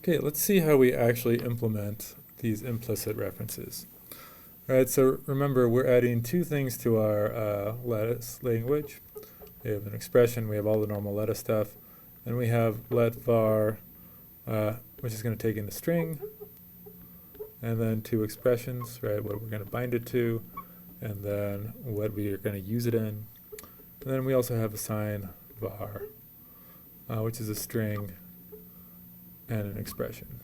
Okay, let's see how we actually implement these implicit references. All right, so remember we're adding two things to our lattice language. We have an expression, we have all the normal lattice stuff, and we have let var, which is going to take in the string, and then two expressions, right, what we're going to bind it to, and then what we are going to use it in. And then we also have assign var, which is a string and an expression.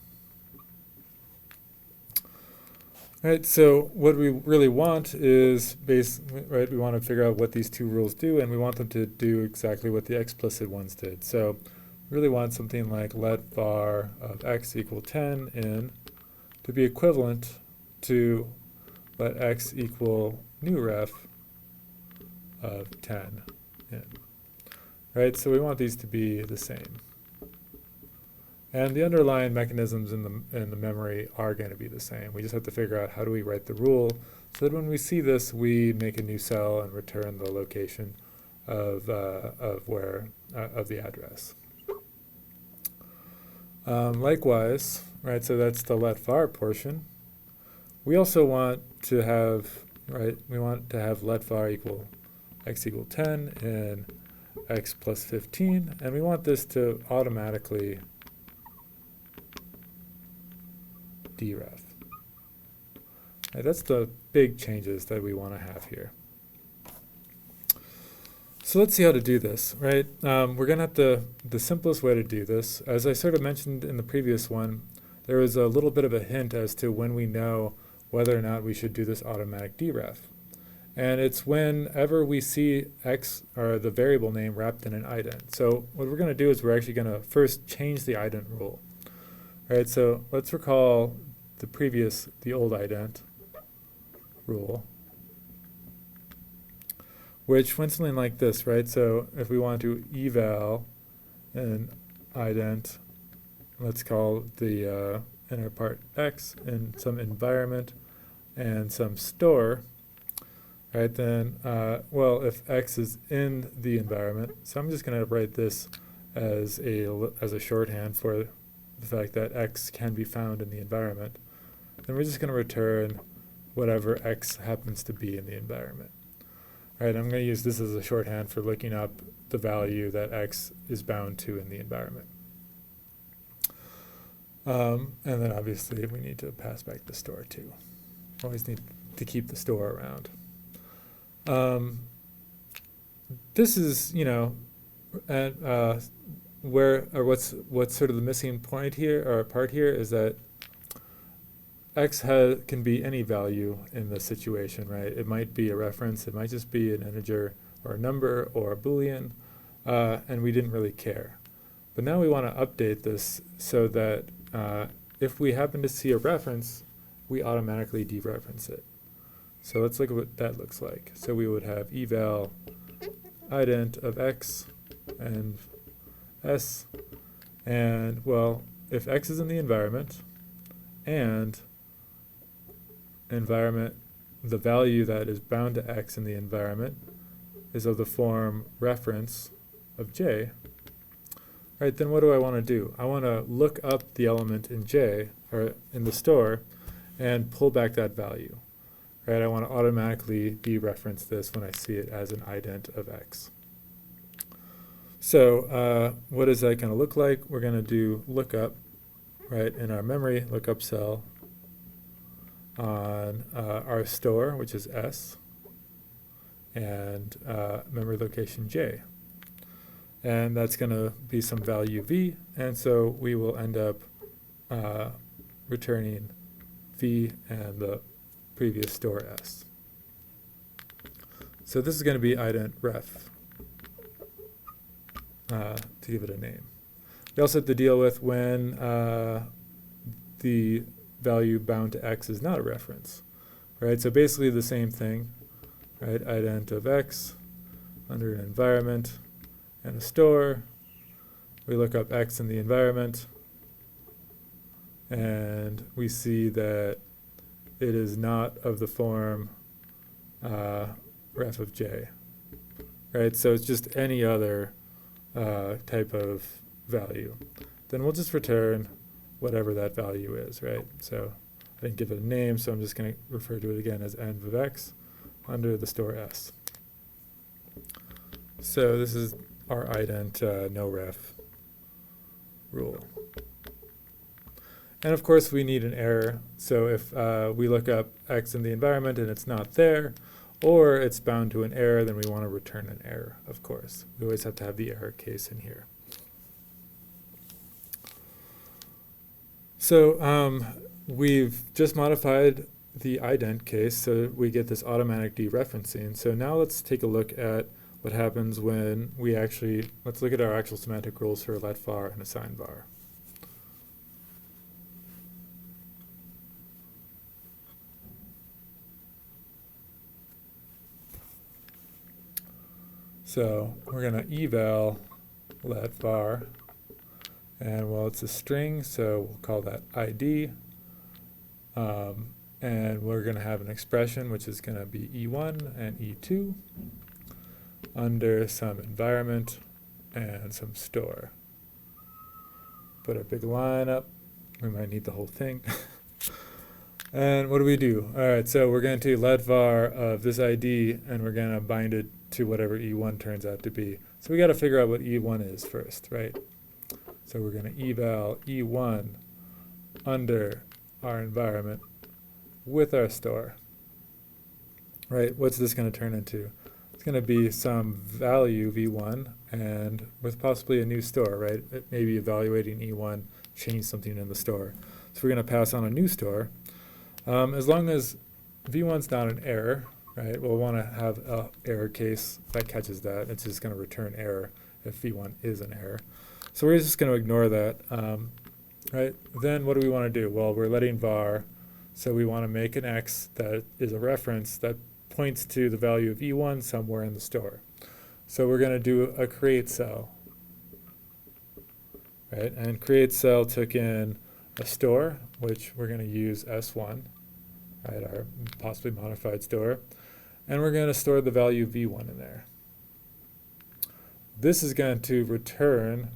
Right, so what we really want is we want to figure out what these two rules do, and we want them to do exactly what the explicit ones did. So we really want something like let var of x equal 10 in to be equivalent to let x equal new ref of 10 in. Right, so we want these to be the same. And the underlying mechanisms in the memory are going to be the same. We just have to figure out how do we write the rule so that when we see this, we make a new cell and return the location of the address. Likewise, right? So that's the let var portion. We also want to have let var equal x equal 10 and x plus 15, and we want this to automatically deref. Right, that's the big changes that we want to have here. So let's see how to do this, right? We're going to have the simplest way to do this. As I sort of mentioned in the previous one, there was a little bit of a hint as to when we know whether or not we should do this automatic deref. And it's whenever we see x, or the variable name, wrapped in an ident. So what we're going to do is we're actually going to first change the ident rule. All right, so let's recall the old ident rule, which went something like this, right? So if we want to eval an ident, let's call the inner part x in some environment and some store, right? Then, well, if x is in the environment, so I'm just going to write this as a shorthand for the fact that x can be found in the environment. Then we're just going to return whatever x happens to be in the environment. All right, I'm going to use this as a shorthand for looking up the value that x is bound to in the environment. And then obviously we need to pass back the store too. Always need to keep the store around. This is, what's sort of the missing point here, or part here, is that x can be any value in this situation, right? It might be a reference, it might just be an integer or a number or a Boolean, and we didn't really care. But now we want to update this so that if we happen to see a reference, we automatically dereference it. So let's look at what that looks like. So we would have eval ident of x and s, and well, if x is in the environment and the value that is bound to x in the environment is of the form reference of j, right, then what do I want to do? I want to look up the element in j, or in the store, and pull back that value. Right, I want to automatically dereference this when I see it as an ident of x. So what is that going to look like? We're going to do lookup, right, in our memory lookup cell on our store, which is s, and memory location j. And that's going to be some value v, and so we will end up returning v and the previous store s. So this is going to be ident ref, to give it a name. We also have to deal with when the value bound to x is not a reference, right? So basically the same thing, right? Ident of x under an environment and a store. We look up x in the environment, and we see that it is not of the form ref of j, right? So it's just any other type of value. Then we'll just return whatever that value is, right? So I didn't give it a name, so I'm just going to refer to it again as env of x under the store s. So this is our ident no ref rule. And of course we need an error. So if we look up x in the environment and it's not there, or it's bound to an error, then we want to return an error, of course. We always have to have the error case in here. So we've just modified the ident case, so we get this automatic dereferencing. So now let's take a look at what happens when we let's look at our actual semantic rules for let var and assign var. So we're going to eval let var, and well, it's a string, so we'll call that ID. And we're going to have an expression which is going to be E1 and E2 under some environment and some store. Put a big line up. We might need the whole thing. And what do we do? All right, so we're going to let var of this ID, and we're going to bind it to whatever E1 turns out to be. So we got to figure out what E1 is first, right? So we're going to eval E1 under our environment with our store, right? What's this going to turn into? It's going to be some value v1 and with possibly a new store, right? Maybe evaluating E1 change something in the store. So we're going to pass on a new store. As long as v1's not an error, right? We'll want to have an error case that catches that. It's just going to return error if v1 is an error. So we're just going to ignore that, right? Then what do we want to do? Well, we're letting var, so we want to make an x that is a reference that points to the value of E1 somewhere in the store. So we're going to do a create cell, right? And create cell took in a store, which we're going to use S1, right? Our possibly modified store. And we're going to store the value v1 in there. This is going to return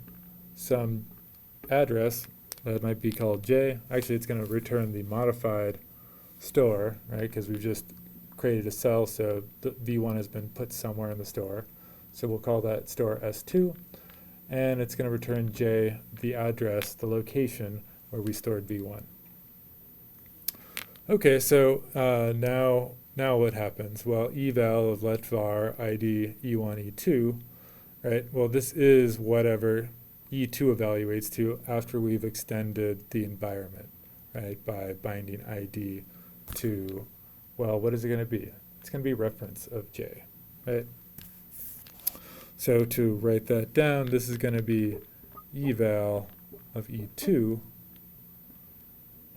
some address that might be called j. Actually, it's going to return the modified store, right? Because we've just created a cell, so the v1 has been put somewhere in the store. So we'll call that store s2, and it's going to return j, the address, the location where we stored v1. Okay, so now what happens? Well, eval of let var id e1 e2, right? Well, this is whatever E2 evaluates to after we've extended the environment, right, by binding ID to, well, what is it going to be? It's going to be reference of J, right? So to write that down, this is going to be eval of E2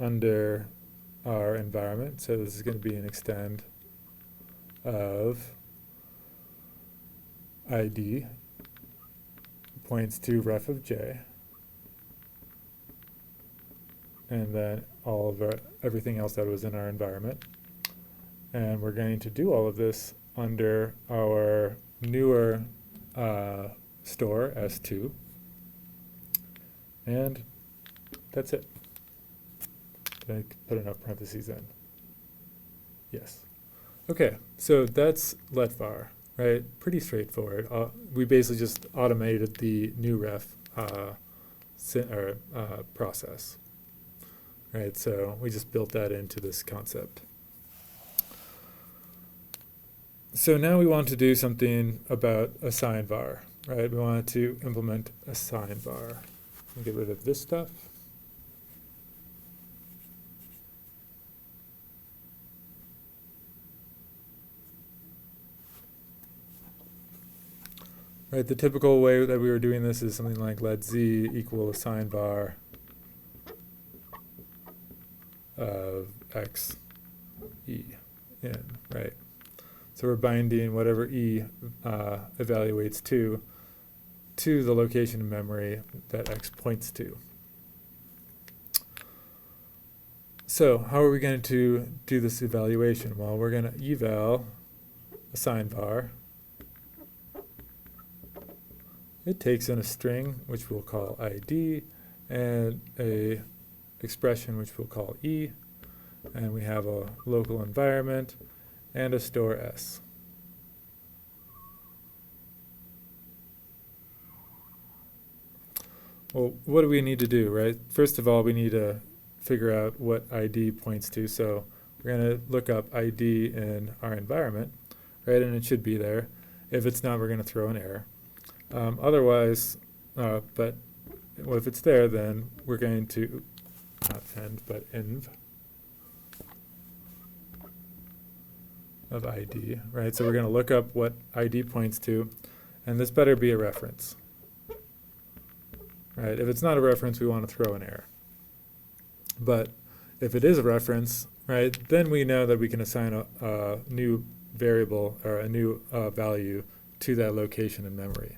under our environment. So this is going to be an extend of ID points to ref of j, and then all of everything else that was in our environment. And we're going to do all of this under our newer store, S2. And that's it. Did I put enough parentheses in? Yes. Okay, so that's let var. Right, pretty straightforward. We basically just automated the new ref process. Right, so we just built that into this concept. So now we want to do something about assign var. Right, we want to implement assign var. I'll get rid of this stuff. Right, the typical way that we were doing this is something like let z equal assign var of x e in, right? So we're binding whatever e evaluates to the location in memory that x points to. So how are we going to do this evaluation? Well, we're going to eval assign var. It takes in a string, which we'll call ID, and a expression, which we'll call E, and we have a local environment and a store S. Well, what do we need to do, right? First of all, we need to figure out what ID points to. So we're going to look up ID in our environment, right? And it should be there. If it's not, we're going to throw an error. Otherwise, but well, if it's there, then we're going to, not send, but env of ID, right? So we're going to look up what ID points to, and this better be a reference. Right? If it's not a reference, we want to throw an error. But if it is a reference, right, then we know that we can assign a new variable or a new value to that location in memory.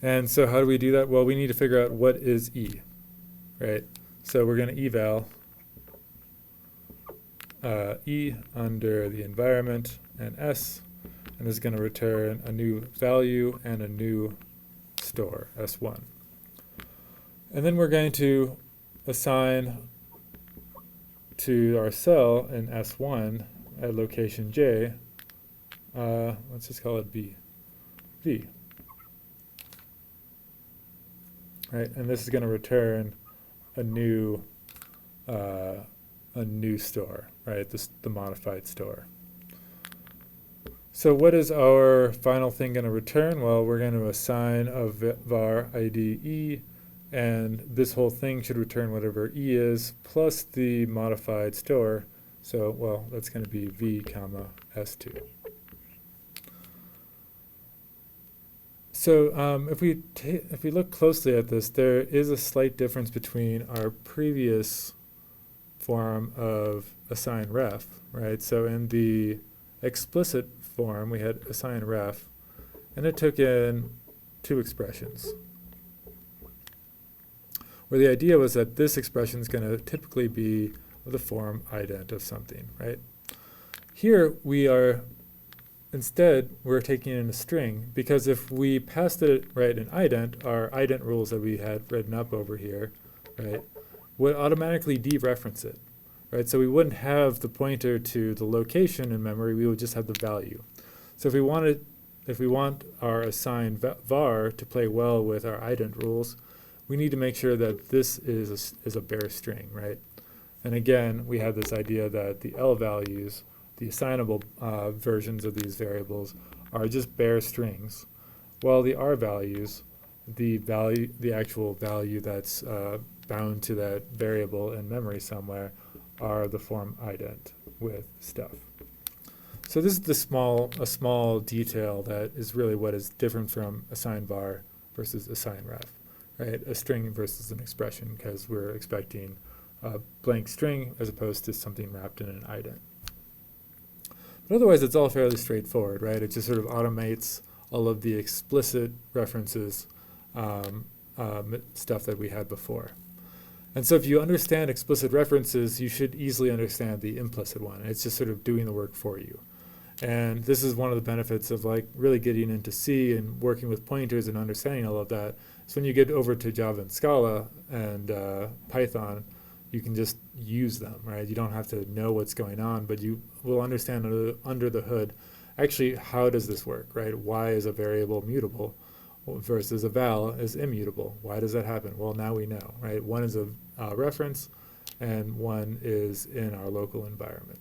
And so how do we do that? Well, we need to figure out what is E, right? So we're going to eval E under the environment and S, and this is going to return a new value and a new store, S1. And then we're going to assign to our cell in S1 at location J, let's just call it V. Right, and this is going to return a new store, right? The modified store. So what is our final thing going to return? Well, we're going to assign a var ID E, and this whole thing should return whatever E is plus the modified store. So, well, that's going to be V comma S2. So if we look closely at this, there is a slight difference between our previous form of assign ref, right? So in the explicit form, we had assign ref, and it took in two expressions, where the idea was that this expression is going to typically be the form ident of something, right? Here we are, instead, we're taking in a string, because if we passed it, right, an ident, our ident rules that we had written up over here, right, would automatically dereference it, right? So we wouldn't have the pointer to the location in memory, we would just have the value. So if we want our assign var to play well with our ident rules, we need to make sure that this is a bare string, right? And again, we have this idea that the L values, the assignable versions of these variables, are just bare strings, while the R values, the actual value that's bound to that variable in memory somewhere, are the form ident with stuff. So this is a small detail that is really what is different from assign var versus assign ref, right? A string versus an expression, because we're expecting a blank string as opposed to something wrapped in an ident. But otherwise, it's all fairly straightforward, right? It just sort of automates all of the explicit references stuff that we had before. And so if you understand explicit references, you should easily understand the implicit one. It's just sort of doing the work for you. And this is one of the benefits of like really getting into C and working with pointers and understanding all of that. So when you get over to Java and Scala and Python, you can just use them, right? You don't have to know what's going on, but you will understand under the hood, actually, how does this work, right? Why is a variable mutable versus a val is immutable? Why does that happen? Well, now we know, right? One is a reference, and one is in our local environment.